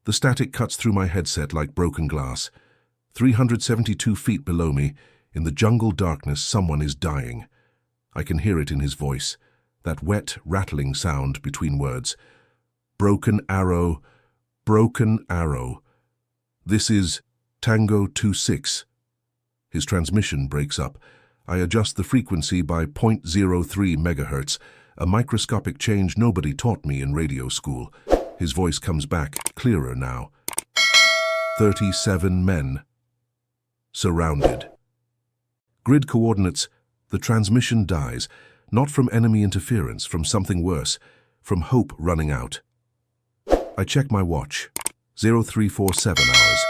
The static cuts through my headset like broken glass. 372 feet below me, in the jungle darkness, someone is dying. I can hear it in his voice, that wet, rattling sound between words. Broken arrow, broken arrow. This is Tango 26. His transmission breaks up. I adjust the frequency by 0.03 megahertz, a microscopic change nobody taught me in radio school. His voice comes back, clearer now. 37 men. Surrounded. Grid coordinates. The transmission dies, not from enemy interference, from something worse, from hope running out. I check my watch. 0347 hours.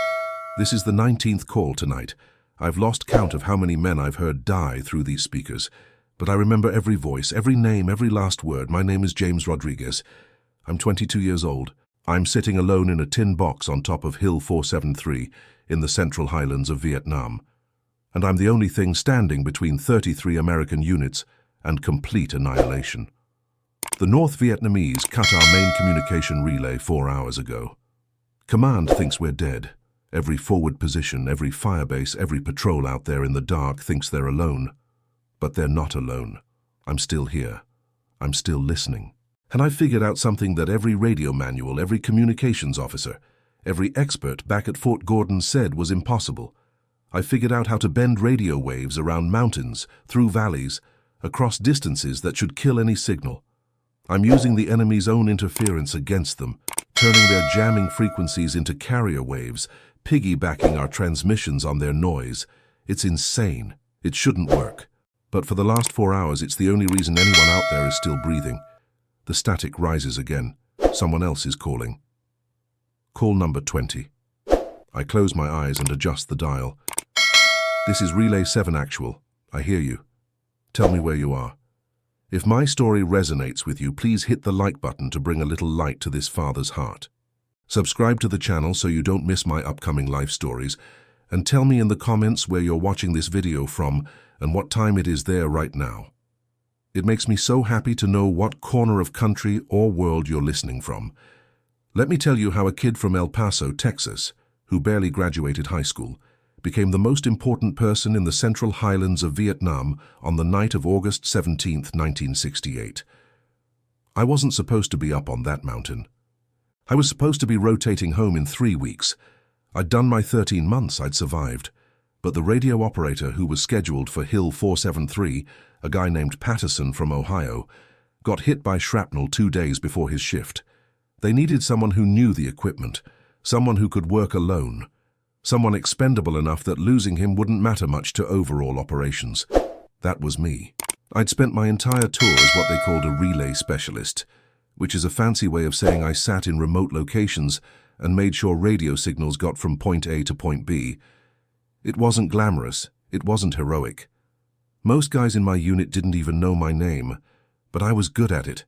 This is the 19th call tonight. I've lost count of how many men I've heard die through these speakers, but I remember every voice, every name, every last word. My name is James Rodriguez. I'm 22 years old. I'm sitting alone in a tin box on top of Hill 473 in the Central Highlands of Vietnam. And I'm the only thing standing between 33 American units and complete annihilation. The North Vietnamese cut our main communication relay 4 hours ago. Command thinks we're dead. Every forward position, every firebase, every patrol out there in the dark thinks they're alone. But they're not alone. I'm still here. I'm still listening. And I figured out something that every radio manual, every communications officer, every expert back at Fort Gordon said was impossible. I figured out how to bend radio waves around mountains, through valleys, across distances that should kill any signal. I'm using the enemy's own interference against them, turning their jamming frequencies into carrier waves, piggybacking our transmissions on their noise. It's insane. It shouldn't work. But for the last 4 hours, it's the only reason anyone out there is still breathing. The static rises again. Someone else is calling. Call number 20. I close my eyes and adjust the dial. This is Relay 7 Actual. I hear you. Tell me where you are. If my story resonates with you, please hit the like button to bring a little light to this father's heart. Subscribe to the channel so you don't miss my upcoming life stories, and tell me in the comments where you're watching this video from and what time it is there right now. It makes me so happy to know what corner of country or world you're listening from. Let me tell you how a kid from El Paso, Texas, who barely graduated high school, became the most important person in the Central Highlands of Vietnam on the night of August 17, 1968. I wasn't supposed to be up on that mountain. I was supposed to be rotating home in 3 weeks. I'd done my 13 months, I'd survived. But the radio operator who was scheduled for Hill 473, a guy named Patterson from Ohio, got hit by shrapnel 2 days before his shift. They needed someone who knew the equipment, someone who could work alone, someone expendable enough that losing him wouldn't matter much to overall operations. That was me. I'd spent my entire tour as what they called a relay specialist, which is a fancy way of saying I sat in remote locations and made sure radio signals got from point A to point B. It wasn't glamorous, it wasn't heroic. Most guys in my unit didn't even know my name, but I was good at it.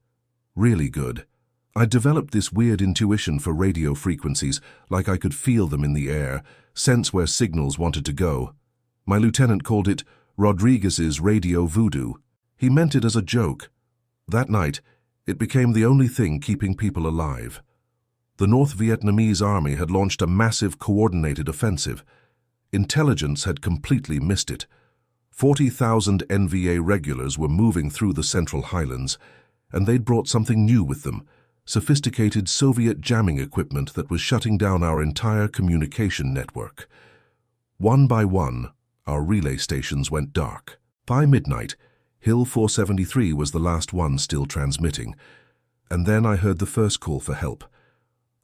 Really good. I'd developed this weird intuition for radio frequencies, like I could feel them in the air, sense where signals wanted to go. My lieutenant called it Rodriguez's radio voodoo. He meant it as a joke. That night, it became the only thing keeping people alive. The North Vietnamese army had launched a massive coordinated offensive. Intelligence had completely missed it. 40,000 NVA regulars were moving through the Central Highlands, and they'd brought something new with them, sophisticated Soviet jamming equipment that was shutting down our entire communication network. One by one, our relay stations went dark. By midnight, Hill 473 was the last one still transmitting, and then I heard the first call for help.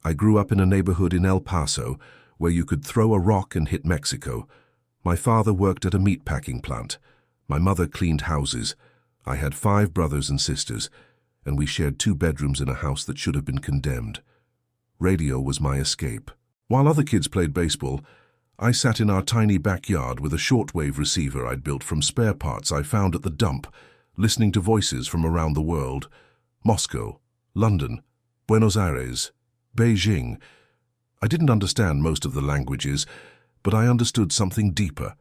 I grew up in a neighborhood in El Paso where you could throw a rock and hit Mexico. My father worked at a meatpacking plant. My mother cleaned houses. I had 5 brothers and sisters, and we shared 2 bedrooms in a house that should have been condemned. Radio was my escape. While other kids played baseball, I sat in our tiny backyard with a shortwave receiver I'd built from spare parts I found at the dump, listening to voices from around the world. Moscow, London, Buenos Aires, Beijing. I didn't understand most of the languages, but I understood something deeper.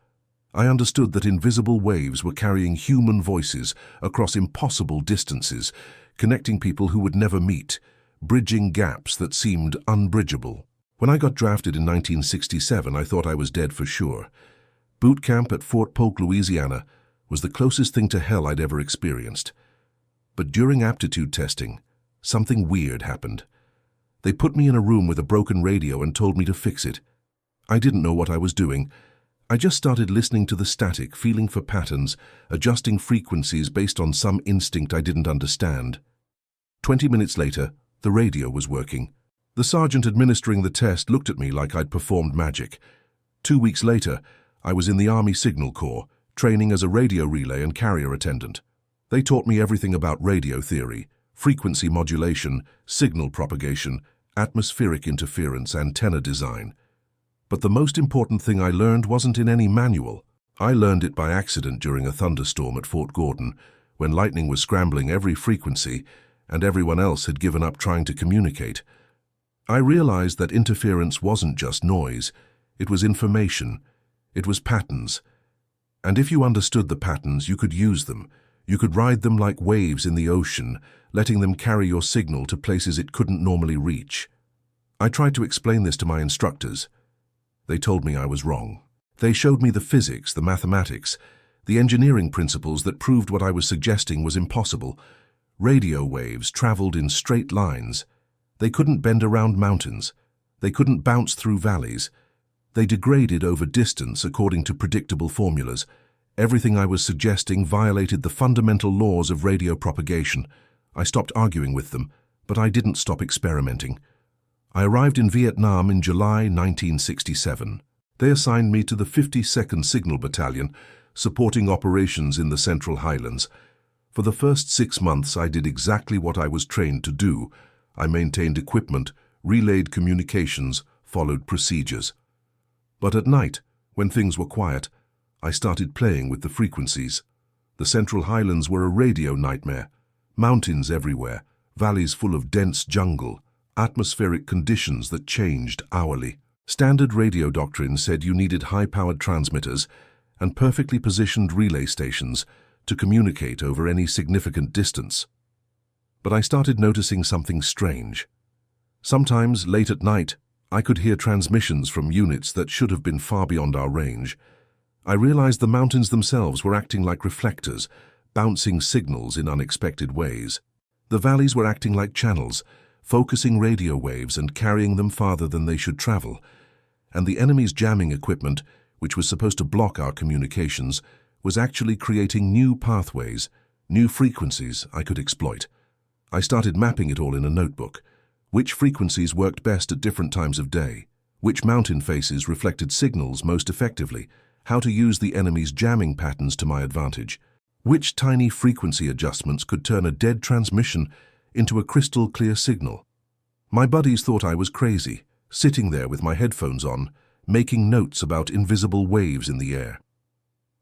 I understood that invisible waves were carrying human voices across impossible distances, connecting people who would never meet, bridging gaps that seemed unbridgeable. When I got drafted in 1967, I thought I was dead for sure. Boot camp at Fort Polk, Louisiana, was the closest thing to hell I'd ever experienced. But during aptitude testing, something weird happened. They put me in a room with a broken radio and told me to fix it. I didn't know what I was doing. I just started listening to the static, feeling for patterns, adjusting frequencies based on some instinct I didn't understand. 20 minutes later, the radio was working. The sergeant administering the test looked at me like I'd performed magic. 2 weeks later, I was in the Army Signal Corps, training as a radio relay and carrier attendant. They taught me everything about radio theory, frequency modulation, signal propagation, atmospheric interference, antenna design. But the most important thing I learned wasn't in any manual. I learned it by accident during a thunderstorm at Fort Gordon, when lightning was scrambling every frequency and everyone else had given up trying to communicate. I realized that interference wasn't just noise, it was information, it was patterns. And if you understood the patterns, you could use them. You could ride them like waves in the ocean, letting them carry your signal to places it couldn't normally reach. I tried to explain this to my instructors. They told me I was wrong. They showed me the physics, the mathematics, the engineering principles that proved what I was suggesting was impossible. Radio waves traveled in straight lines. They couldn't bend around mountains. They couldn't bounce through valleys. They degraded over distance according to predictable formulas. Everything I was suggesting violated the fundamental laws of radio propagation. I stopped arguing with them, but I didn't stop experimenting. I arrived in Vietnam in July 1967. They assigned me to the 52nd Signal Battalion, supporting operations in the Central Highlands. For the first 6 months, I did exactly what I was trained to do. I maintained equipment, relayed communications, followed procedures. But at night, when things were quiet, I started playing with the frequencies. The Central Highlands were a radio nightmare. Mountains everywhere, valleys full of dense jungle, atmospheric conditions that changed hourly. Standard radio doctrine said you needed high-powered transmitters and perfectly positioned relay stations to communicate over any significant distance. But I started noticing something strange. Sometimes, late at night, I could hear transmissions from units that should have been far beyond our range. I realized the mountains themselves were acting like reflectors, bouncing signals in unexpected ways. The valleys were acting like channels, focusing radio waves and carrying them farther than they should travel. And the enemy's jamming equipment, which was supposed to block our communications, was actually creating new pathways, new frequencies I could exploit. I started mapping it all in a notebook. Which frequencies worked best at different times of day, which mountain faces reflected signals most effectively, how to use the enemy's jamming patterns to my advantage, which tiny frequency adjustments could turn a dead transmission into a crystal-clear signal. My buddies thought I was crazy, sitting there with my headphones on, making notes about invisible waves in the air.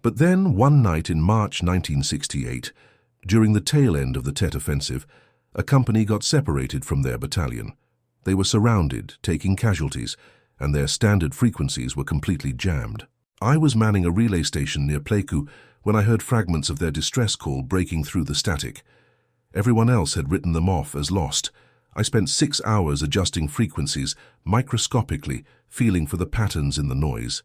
But then, one night in March 1968, during the tail end of the Tet Offensive, a company got separated from their battalion. They were surrounded, taking casualties, and their standard frequencies were completely jammed. I was manning a relay station near Pleiku when I heard fragments of their distress call breaking through the static. Everyone else had written them off as lost. I spent 6 hours adjusting frequencies, microscopically, feeling for the patterns in the noise.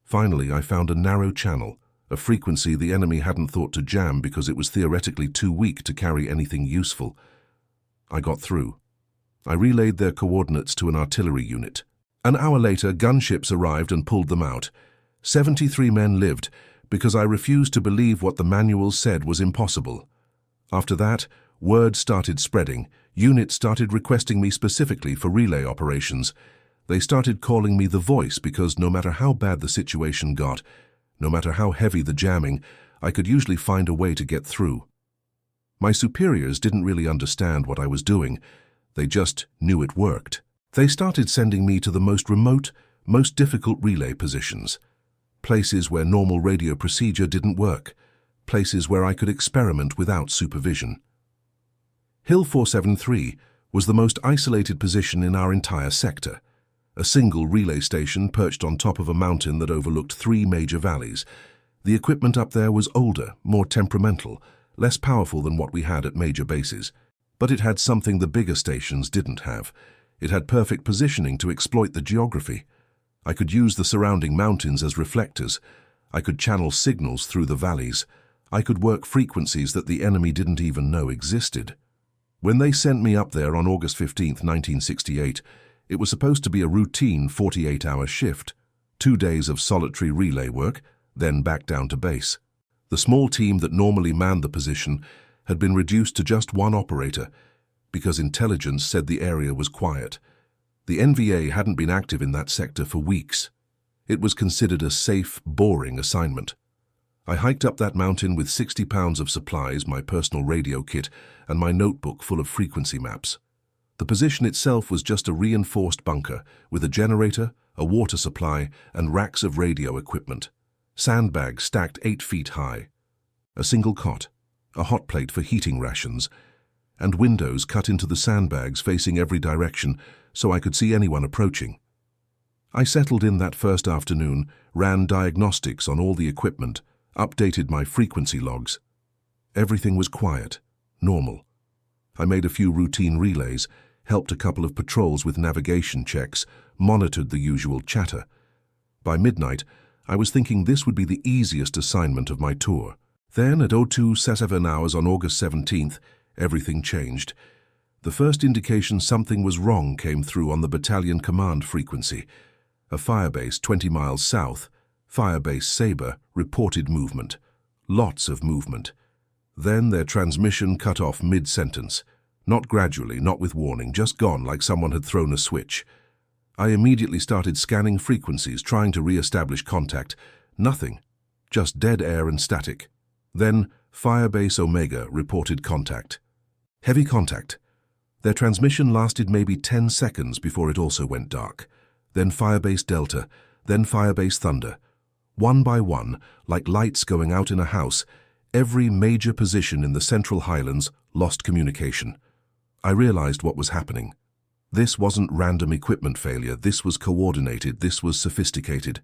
Finally, I found a narrow channel, a frequency the enemy hadn't thought to jam because it was theoretically too weak to carry anything useful. I got through. I relayed their coordinates to an artillery unit. An hour later, gunships arrived and pulled them out. 73 men lived because I refused to believe what the manuals said was impossible. After that, word started spreading. Units started requesting me specifically for relay operations. They started calling me the Voice because no matter how bad the situation got, no matter how heavy the jamming, I could usually find a way to get through. My superiors didn't really understand what I was doing. They just knew it worked. They started sending me to the most remote, most difficult relay positions. Places where normal radio procedure didn't work. Places where I could experiment without supervision. Hill 473 was the most isolated position in our entire sector. A single relay station perched on top of a mountain that overlooked 3 major valleys. The equipment up there was older, more temperamental, less powerful than what we had at major bases. But it had something the bigger stations didn't have. It had perfect positioning to exploit the geography. I could use the surrounding mountains as reflectors. I could channel signals through the valleys. I could work frequencies that the enemy didn't even know existed. When they sent me up there on August 15, 1968, it was supposed to be a routine 48-hour shift, 2 days of solitary relay work, then back down to base. The small team that normally manned the position had been reduced to just one operator because intelligence said the area was quiet. The NVA hadn't been active in that sector for weeks. It was considered a safe, boring assignment. I hiked up that mountain with 60 pounds of supplies, my personal radio kit, and my notebook full of frequency maps. The position itself was just a reinforced bunker with a generator, a water supply, and racks of radio equipment. Sandbags stacked 8 feet high. A single cot, a hot plate for heating rations, and windows cut into the sandbags facing every direction so I could see anyone approaching. I settled in that first afternoon, ran diagnostics on all the equipment, updated my frequency logs. Everything was quiet, normal. I made a few routine relays, helped a couple of patrols with navigation checks, monitored the usual chatter. By midnight, I was thinking this would be the easiest assignment of my tour. Then, at 02:07 hours on August 17th, everything changed. The first indication something was wrong came through on the battalion command frequency. A firebase 20 miles south, Firebase Sabre, reported movement. Lots of movement. Then their transmission cut off mid-sentence. Not gradually, not with warning, just gone like someone had thrown a switch. I immediately started scanning frequencies, trying to re-establish contact. Nothing. Just dead air and static. Then Firebase Omega reported contact. Heavy contact. Their transmission lasted maybe 10 seconds before it also went dark. Then Firebase Delta, then Firebase Thunder. One by one, like lights going out in a house, every major position in the Central Highlands lost communication. I realized what was happening. This wasn't random equipment failure, this was coordinated, this was sophisticated.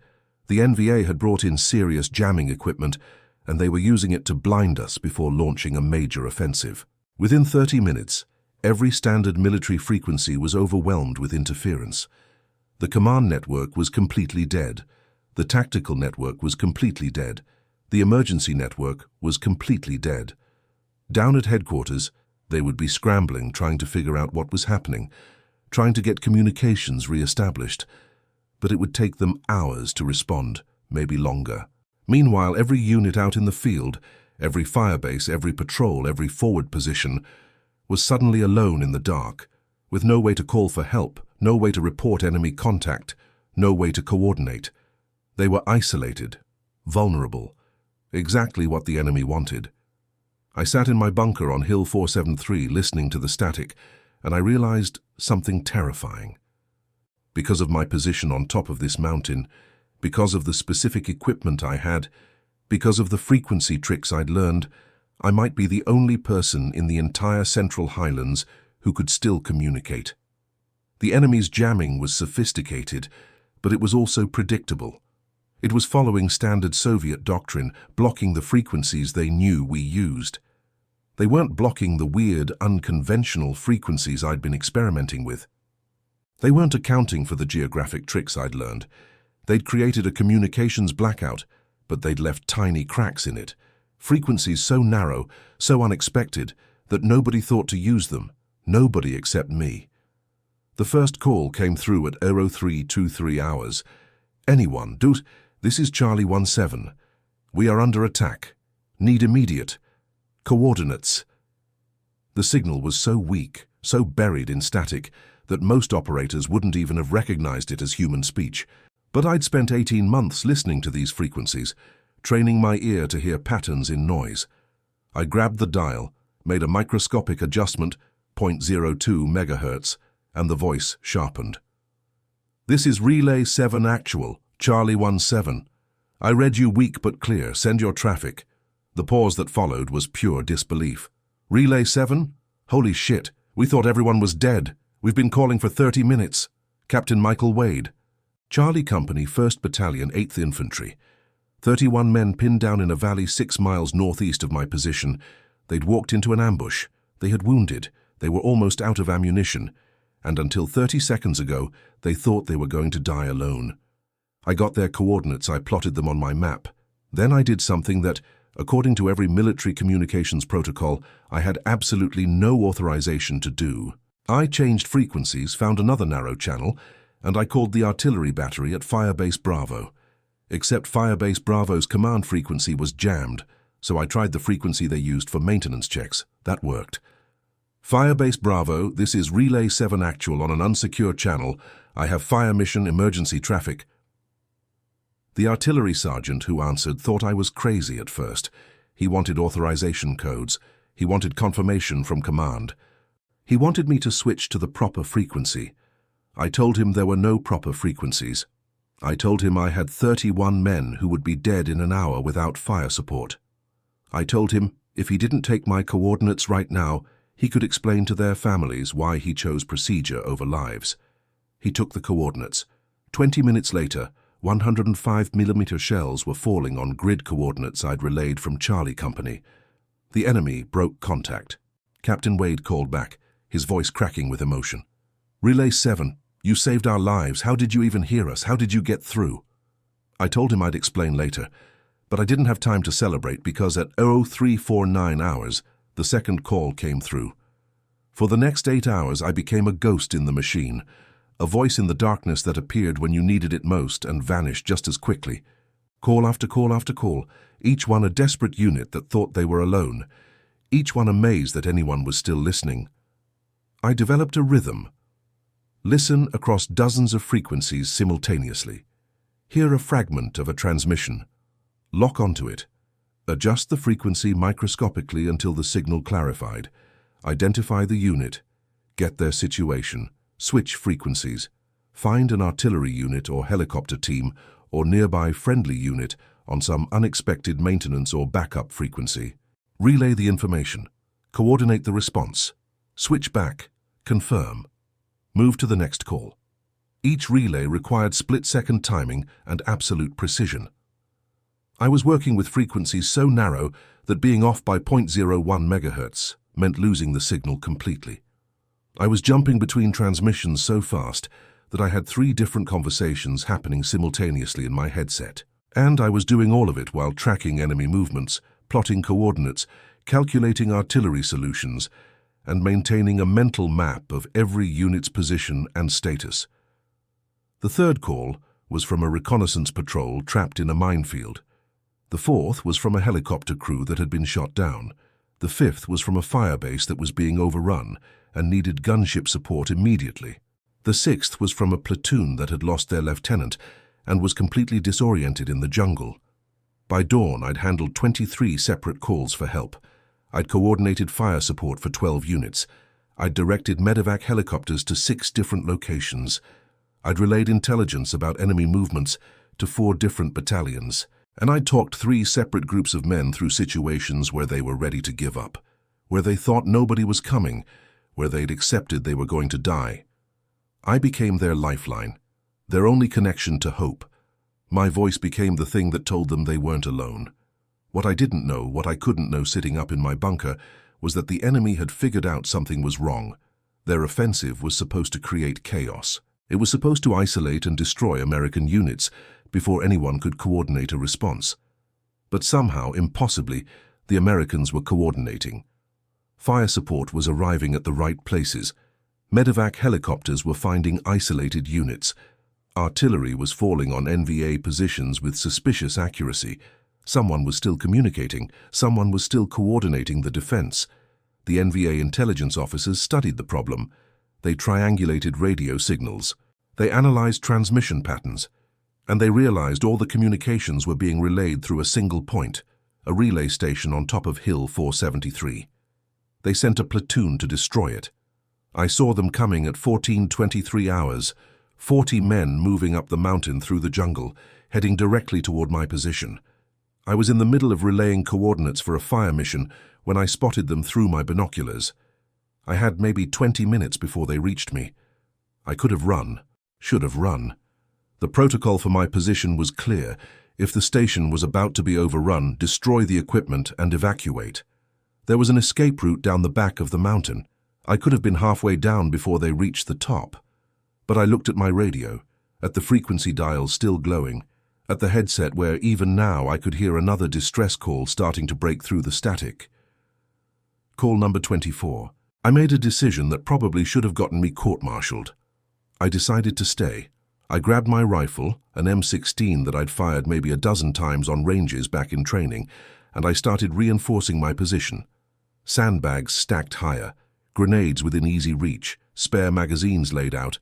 The NVA had brought in serious jamming equipment, and they were using it to blind us before launching a major offensive. Within 30 minutes, every standard military frequency was overwhelmed with interference. The command network was completely dead. The tactical network was completely dead. The emergency network was completely dead. Down at headquarters, they would be scrambling, trying to figure out what was happening, trying to get communications re-established. But it would take them hours to respond, maybe longer. Meanwhile, every unit out in the field, every firebase, every patrol, every forward position, was suddenly alone in the dark, with no way to call for help, no way to report enemy contact, no way to coordinate. They were isolated, vulnerable, exactly what the enemy wanted. I sat in my bunker on Hill 473 listening to the static, and I realized something terrifying. Because of my position on top of this mountain, because of the specific equipment I had, because of the frequency tricks I'd learned, I might be the only person in the entire Central Highlands who could still communicate. The enemy's jamming was sophisticated, but it was also predictable. It was following standard Soviet doctrine, blocking the frequencies they knew we used. They weren't blocking the weird, unconventional frequencies I'd been experimenting with. They weren't accounting for the geographic tricks I'd learned. They'd created a communications blackout, but they'd left tiny cracks in it, frequencies so narrow, so unexpected, that nobody thought to use them, nobody except me. The first call came through at 03:23 hours. Anyone, dude, this is Charlie 17. We are under attack. Need immediate. Coordinates. The signal was so weak, so buried in static, that most operators wouldn't even have recognized it as human speech. But I'd spent 18 months listening to these frequencies, training my ear to hear patterns in noise. I grabbed the dial, made a microscopic adjustment, 0.02 megahertz, and the voice sharpened. This is Relay 7 Actual, Charlie 17. I read you weak but clear, send your traffic. The pause that followed was pure disbelief. Relay 7? Holy shit, we thought everyone was dead. We've been calling for 30 minutes. Captain Michael Wade. Charlie Company, 1st Battalion, 8th Infantry. 31 men pinned down in a valley 6 miles northeast of my position. They'd walked into an ambush. They had wounded. They were almost out of ammunition. and until 30 seconds ago, they thought they were going to die alone. I got their coordinates, I plotted them on my map. Then I did something that, according to every military communications protocol, I had absolutely no authorization to do. I changed frequencies, found another narrow channel, and I called the artillery battery at Firebase Bravo. Except Firebase Bravo's command frequency was jammed, so I tried the frequency they used for maintenance checks. That worked. Firebase Bravo, this is Relay 7 actual on an unsecure channel. I have fire mission emergency traffic. The artillery sergeant who answered thought I was crazy at first. He wanted authorization codes. He wanted confirmation from command. He wanted me to switch to the proper frequency. I told him there were no proper frequencies. I told him I had 31 men who would be dead in an hour without fire support. I told him if he didn't take my coordinates right now, he could explain to their families why he chose procedure over lives. He took the coordinates. 20 minutes later, 105mm shells were falling on grid coordinates I'd relayed from Charlie Company. The enemy broke contact. Captain Wade called back, his voice cracking with emotion. "Relay 7, you saved our lives. How did you even hear us? How did you get through?" I told him I'd explain later, but I didn't have time to celebrate because at 0349 hours, the second call came through. For the next 8 hours, I became a ghost in the machine, a voice in the darkness that appeared when you needed it most and vanished just as quickly. Call after call after call, each one a desperate unit that thought they were alone, each one amazed that anyone was still listening. I developed a rhythm. Listen across dozens of frequencies simultaneously. Hear a fragment of a transmission. Lock onto it. Adjust the frequency microscopically until the signal clarified. Identify the unit. Get their situation. Switch frequencies. Find an artillery unit or helicopter team or nearby friendly unit on some unexpected maintenance or backup frequency. Relay the information. Coordinate the response. Switch back. Confirm. Move to the next call. Each relay required split-second timing and absolute precision. I was working with frequencies so narrow that being off by 0.01 MHz meant losing the signal completely. I was jumping between transmissions so fast that I had 3 different conversations happening simultaneously in my headset. And I was doing all of it while tracking enemy movements, plotting coordinates, calculating artillery solutions, and maintaining a mental map of every unit's position and status. The third call was from a reconnaissance patrol trapped in a minefield. The fourth was from a helicopter crew that had been shot down. The fifth was from a firebase that was being overrun and needed gunship support immediately. The sixth was from a platoon that had lost their lieutenant and was completely disoriented in the jungle. By dawn, I'd handled 23 separate calls for help. I'd coordinated fire support for 12 units. I'd directed medevac helicopters to 6 different locations. I'd relayed intelligence about enemy movements to 4 different battalions. And I'd talked 3 separate groups of men through situations where they were ready to give up, where they thought nobody was coming, where they'd accepted they were going to die. I became their lifeline, their only connection to hope. My voice became the thing that told them they weren't alone. What I didn't know, what I couldn't know sitting up in my bunker, was that the enemy had figured out something was wrong. Their offensive was supposed to create chaos. It was supposed to isolate and destroy American units before anyone could coordinate a response. But somehow, impossibly, the Americans were coordinating. Fire support was arriving at the right places. Medevac helicopters were finding isolated units. Artillery was falling on NVA positions with suspicious accuracy. Someone was still communicating. Someone was still coordinating the defense. The NVA intelligence officers studied the problem. They triangulated radio signals. They analyzed transmission patterns. And they realized all the communications were being relayed through a single point, a relay station on top of Hill 473. They sent a platoon to destroy it. I saw them coming at 14:23 hours, 40 men moving up the mountain through the jungle, heading directly toward my position. I was in the middle of relaying coordinates for a fire mission when I spotted them through my binoculars. I had maybe 20 minutes before they reached me. I could have run, should have run. The protocol for my position was clear. If the station was about to be overrun, destroy the equipment and evacuate. There was an escape route down the back of the mountain. I could have been halfway down before they reached the top. But I looked at my radio, at the frequency dial still glowing, at the headset where even now I could hear another distress call starting to break through the static. Call number 24. I made a decision that probably should have gotten me court-martialed. I decided to stay. I grabbed my rifle, an M16 that I'd fired maybe a dozen times on ranges back in training, and I started reinforcing my position. Sandbags stacked higher, grenades within easy reach, spare magazines laid out,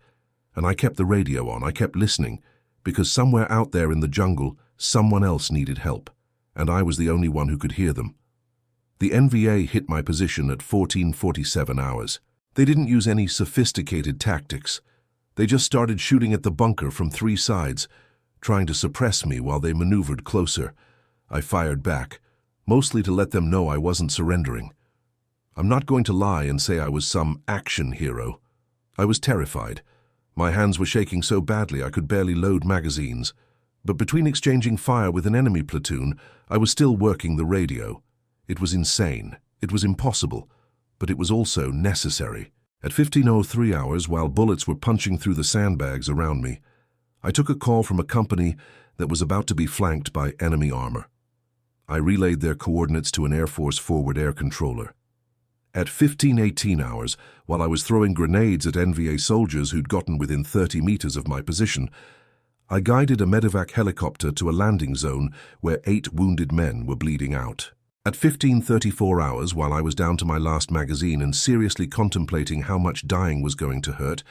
and I kept the radio on. I kept listening, because somewhere out there in the jungle, someone else needed help, and I was the only one who could hear them. The NVA hit my position at 14:47 hours. They didn't use any sophisticated tactics. They just started shooting at the bunker from 3 sides, trying to suppress me while they maneuvered closer. I fired back, mostly to let them know I wasn't surrendering. I'm not going to lie and say I was some action hero. I was terrified. My hands were shaking so badly I could barely load magazines. But between exchanging fire with an enemy platoon, I was still working the radio. It was insane. It was impossible. But it was also necessary. At 15:03 hours, while bullets were punching through the sandbags around me, I took a call from a company that was about to be flanked by enemy armor. I relayed their coordinates to an Air Force forward air controller. At 15:18 hours, while I was throwing grenades at NVA soldiers who'd gotten within 30 meters of my position, I guided a medevac helicopter to a landing zone where 8 wounded men were bleeding out. At 15:34 hours, while I was down to my last magazine and seriously contemplating how much dying was going to hurt,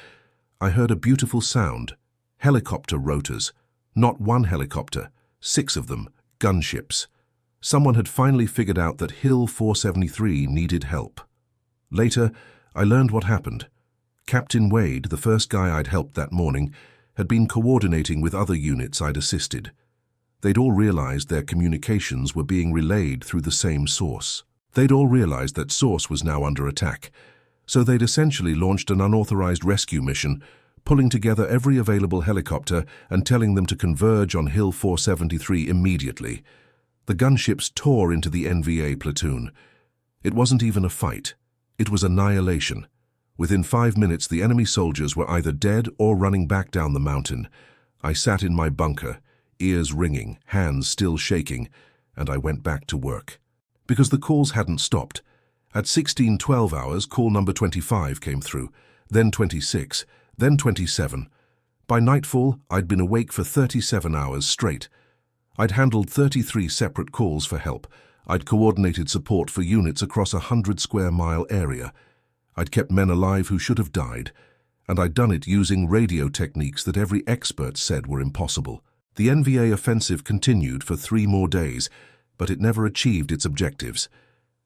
I heard a beautiful sound. Helicopter rotors. Not one helicopter, 6 of them, gunships. Someone had finally figured out that Hill 473 needed help. Later, I learned what happened. Captain Wade, the first guy I'd helped that morning, had been coordinating with other units I'd assisted. They'd all realized their communications were being relayed through the same source. They'd all realized that source was now under attack, so they'd essentially launched an unauthorized rescue mission, pulling together every available helicopter and telling them to converge on Hill 473 immediately. The gunships tore into the NVA platoon. It wasn't even a fight. It was annihilation. Within 5 minutes, the enemy soldiers were either dead or running back down the mountain. I sat in my bunker, ears ringing, hands still shaking, and I went back to work. Because the calls hadn't stopped. At 16:12 hours, call number 25 came through, then 26, then 27. By nightfall, I'd been awake for 37 hours straight. I'd handled 33 separate calls for help. I'd coordinated support for units across a 100-square-mile area. I'd kept men alive who should have died, and I'd done it using radio techniques that every expert said were impossible. The NVA offensive continued for 3 more days, but it never achieved its objectives.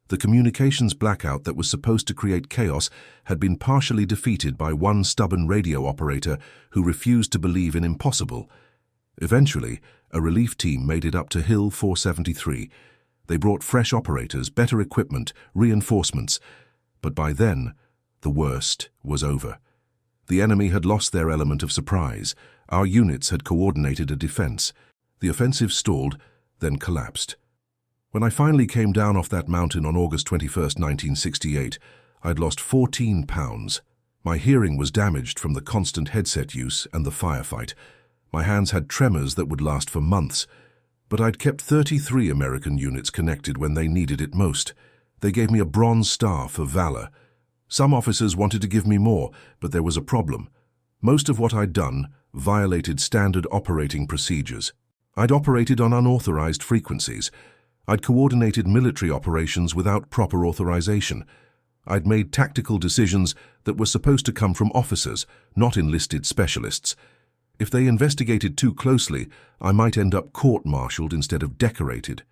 The communications blackout that was supposed to create chaos had been partially defeated by one stubborn radio operator who refused to believe in impossible. Eventually, a relief team made it up to Hill 473. They brought fresh operators, better equipment, reinforcements. But by then, the worst was over. The enemy had lost their element of surprise. Our units had coordinated a defense. The offensive stalled, then collapsed. When I finally came down off that mountain on August 21, 1968, I'd lost 14 pounds. My hearing was damaged from the constant headset use and the firefight. My hands had tremors that would last for months. But I'd kept 33 American units connected when they needed it most. They gave me a Bronze Star for valor. Some officers wanted to give me more, but there was a problem. Most of what I'd done violated standard operating procedures. I'd operated on unauthorized frequencies. I'd coordinated military operations without proper authorization. I'd made tactical decisions that were supposed to come from officers, not enlisted specialists. If they investigated too closely, I might end up court-martialed instead of decorated.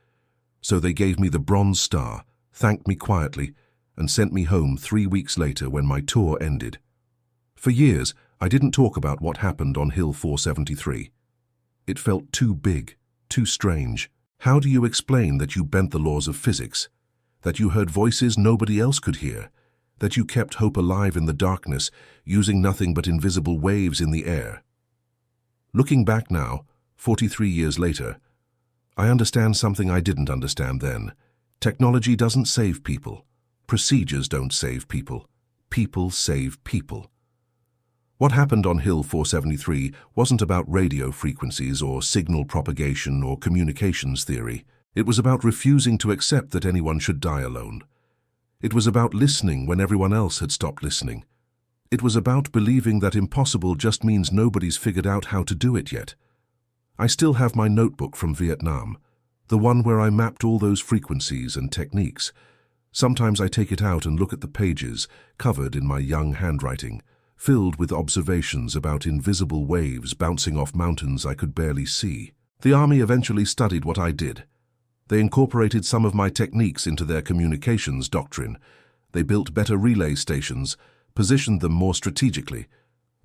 So they gave me the Bronze Star, thanked me quietly, and sent me home 3 weeks later when my tour ended. For years, I didn't talk about what happened on Hill 473. It felt too big, too strange. How do you explain that you bent the laws of physics? That you heard voices nobody else could hear? That you kept hope alive in the darkness, using nothing but invisible waves in the air? Looking back now, 43 years later, I understand something I didn't understand then. Technology doesn't save people. Procedures don't save people. people save people. What happened on Hill 473 wasn't about radio frequencies or signal propagation or communications theory. It was about refusing to accept that anyone should die alone. It was about listening when everyone else had stopped listening. It was about believing that impossible just means nobody's figured out how to do it yet. I still have my notebook from Vietnam, the one where I mapped all those frequencies and techniques. Sometimes I take it out and look at the pages, covered in my young handwriting, filled with observations about invisible waves bouncing off mountains I could barely see. The army eventually studied what I did. They incorporated some of my techniques into their communications doctrine. They built better relay stations, positioned them more strategically.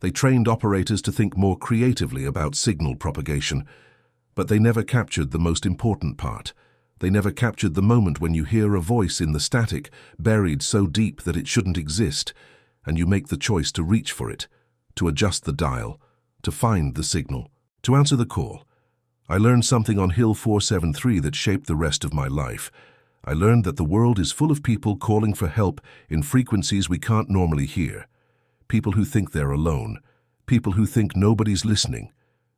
They trained operators to think more creatively about signal propagation. But they never captured the most important part. They never captured the moment when you hear a voice in the static, buried so deep that it shouldn't exist, and you make the choice to reach for it, to adjust the dial, to find the signal, to answer the call. I learned something on Hill 473 that shaped the rest of my life. I learned that the world is full of people calling for help in frequencies we can't normally hear. People who think they're alone. People who think nobody's listening.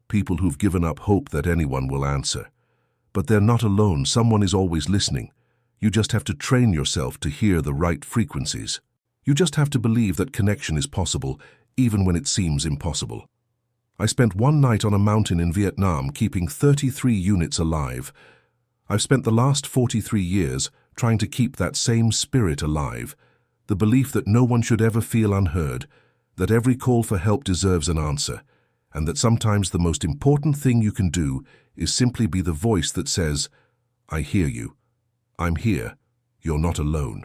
People who've given up hope that anyone will answer. But they're not alone. Someone is always listening. You just have to train yourself to hear the right frequencies. You just have to believe that connection is possible, even when it seems impossible. I spent one night on a mountain in Vietnam keeping 33 units alive. I've spent the last 43 years trying to keep that same spirit alive, the belief that no one should ever feel unheard, that every call for help deserves an answer, and that sometimes the most important thing you can do is simply be the voice that says, "I hear you. I'm here. You're not alone."